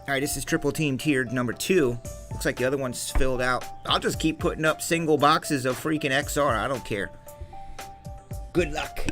All right, this is triple team tiered number 2. Looks like the other one's filled out. I'll just keep putting up single boxes of freaking XR. I don't care. Good luck.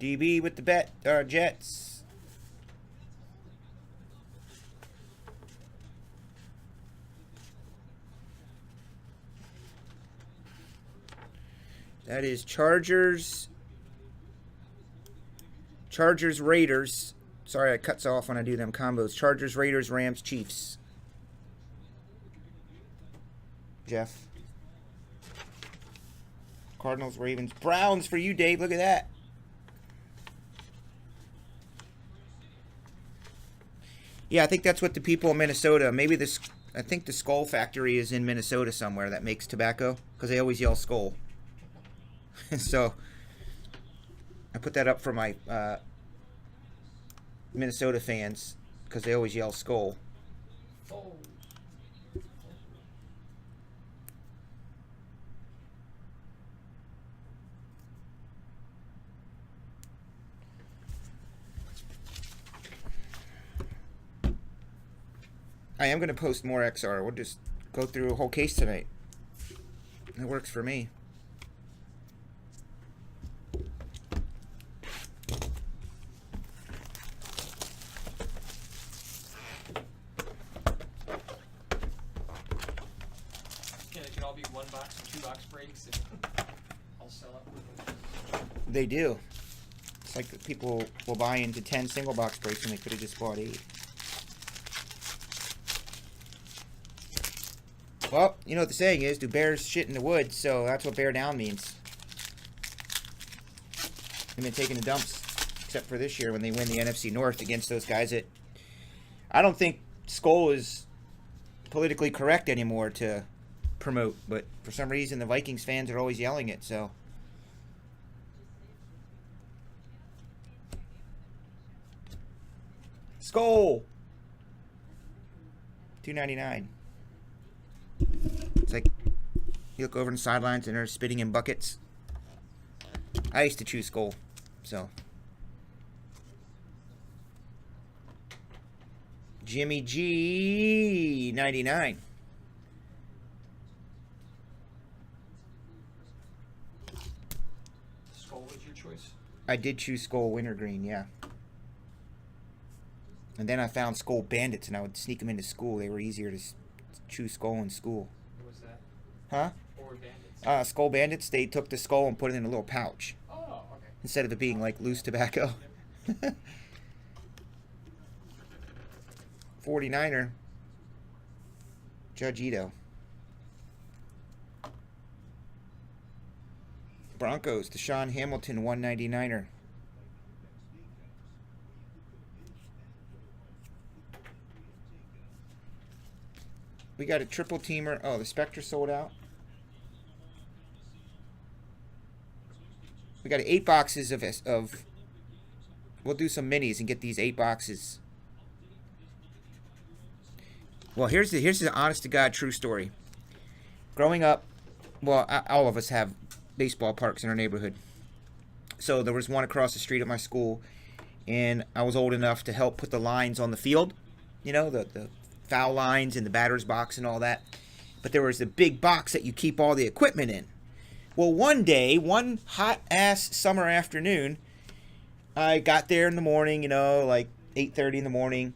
DB with the bet, Jets. That is Chargers. Chargers, Raiders. Sorry, it cuts off when I do them combos. Chargers, Raiders, Rams, Chiefs. Jeff. Cardinals, Ravens, Browns for you, Dave. Look at that. Yeah, I think that's what the people in Minnesota, maybe this, I think the Skull Factory is in Minnesota somewhere that makes tobacco, because they always yell Skull. So, I put that up for my Minnesota fans, because they always yell Skull. Oh. I am going to post more XR. We'll just go through a whole case tonight. It works for me. It can all be 1 box and 2 box breaks, and I'll sell out. They do. It's like people will buy into 10 single box breaks and they could have just bought 8. Well, you know what the saying is, do bears shit in the woods, so that's what bear down means. They've been taking the dumps, except for this year when they win the NFC North against those guys that... I don't think Skull is politically correct anymore to promote, but for some reason the Vikings fans are always yelling it, so... Skull! $2.99. It's like you look over the sidelines and they're spitting in buckets. I used to choose Skull, so. Jimmy G 99. Skull was your choice? I did choose Skull Wintergreen, yeah. And then I found Skull Bandits and I would sneak them into school. They were easier to choose Skull in school. What was that? Huh? What were bandits? Skull Bandits, they took the skull and put it in a little pouch. Oh, okay. Instead of it being like loose tobacco. 49er. Judge Ito. Broncos, Deshaun Hamilton, 199er. We got a triple teamer. Oh, the Spectre sold out. We got 8 boxes of. We'll do some minis and get these 8 boxes. Well, here's the honest to God true story. Growing up, well, all of us have baseball parks in our neighborhood. So there was one across the street at my school, and I was old enough to help put the lines on the field. You know, the foul lines and the batter's box and all that. But there was a big box that you keep all the equipment in. Well, one day, one hot-ass summer afternoon, I got there in the morning, you know, like 8:30 in the morning,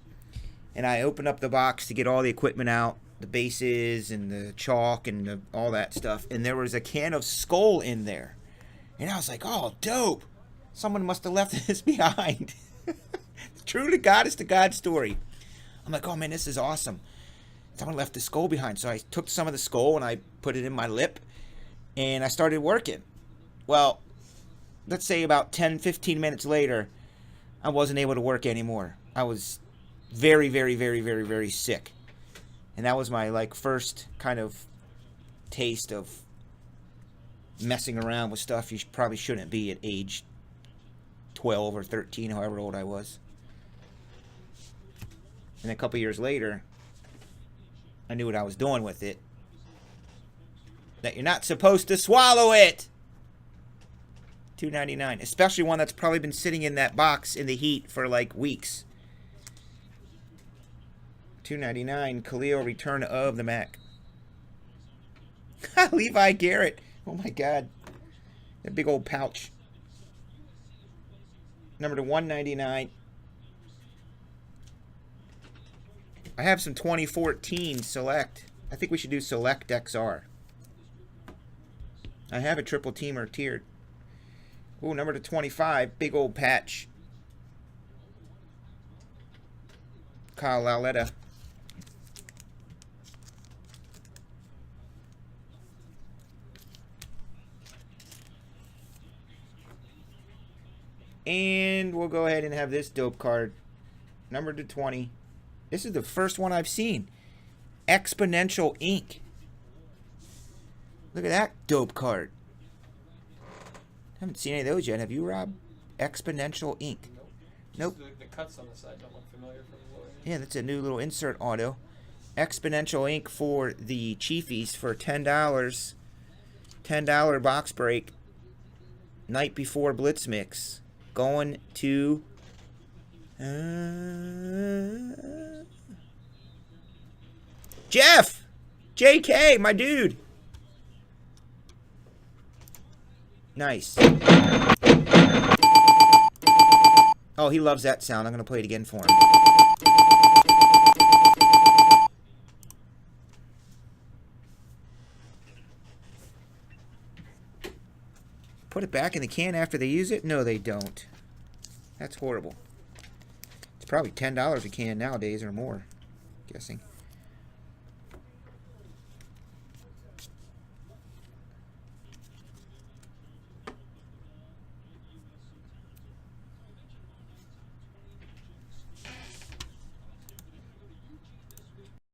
and I opened up the box to get all the equipment out, the bases and the chalk and all that stuff, and there was a can of Skull in there. And I was like, oh, dope. Someone must have left this behind. True to God, it's the God story. I'm like, oh, man, this is awesome. Someone left the Skull behind. So I took some of the Skull and I put it in my lip, and I started working. Well, let's say about 10, 15 minutes later, I wasn't able to work anymore. I was very, very, very, very, very sick. And that was my, like, first kind of taste of messing around with stuff you probably shouldn't be at age 12 or 13, however old I was. And a couple years later, I knew what I was doing with it. That you're not supposed to swallow it. $2.99, especially one that's probably been sitting in that box in the heat for like weeks. $2.99, Khalil, Return of the Mac. Levi Garrett. Oh my God. That big old pouch. Number to 199. I have some 2014 Select. I think we should do Select XR. I have a triple teamer tiered. Ooh, number to 25. Big old patch. Kyle Lauletta. And we'll go ahead and have this dope card. Number to 20. This is the first one I've seen. Exponential Ink. Look at that dope card. Haven't seen any of those yet. Have you, Rob? Exponential Ink. Nope. Nope. The cuts on the side don't look familiar from the lower. Yeah, that's a new little insert auto. Exponential Ink for the Chiefies for $10. $10 box break. Night before Blitz Mix. Going to... Jeff! JK, my dude! Nice. Oh, he loves that sound. I'm going to play it again for him. Put it back in the can after they use it? No, they don't. That's horrible. It's probably $10 a can nowadays or more, I'm guessing.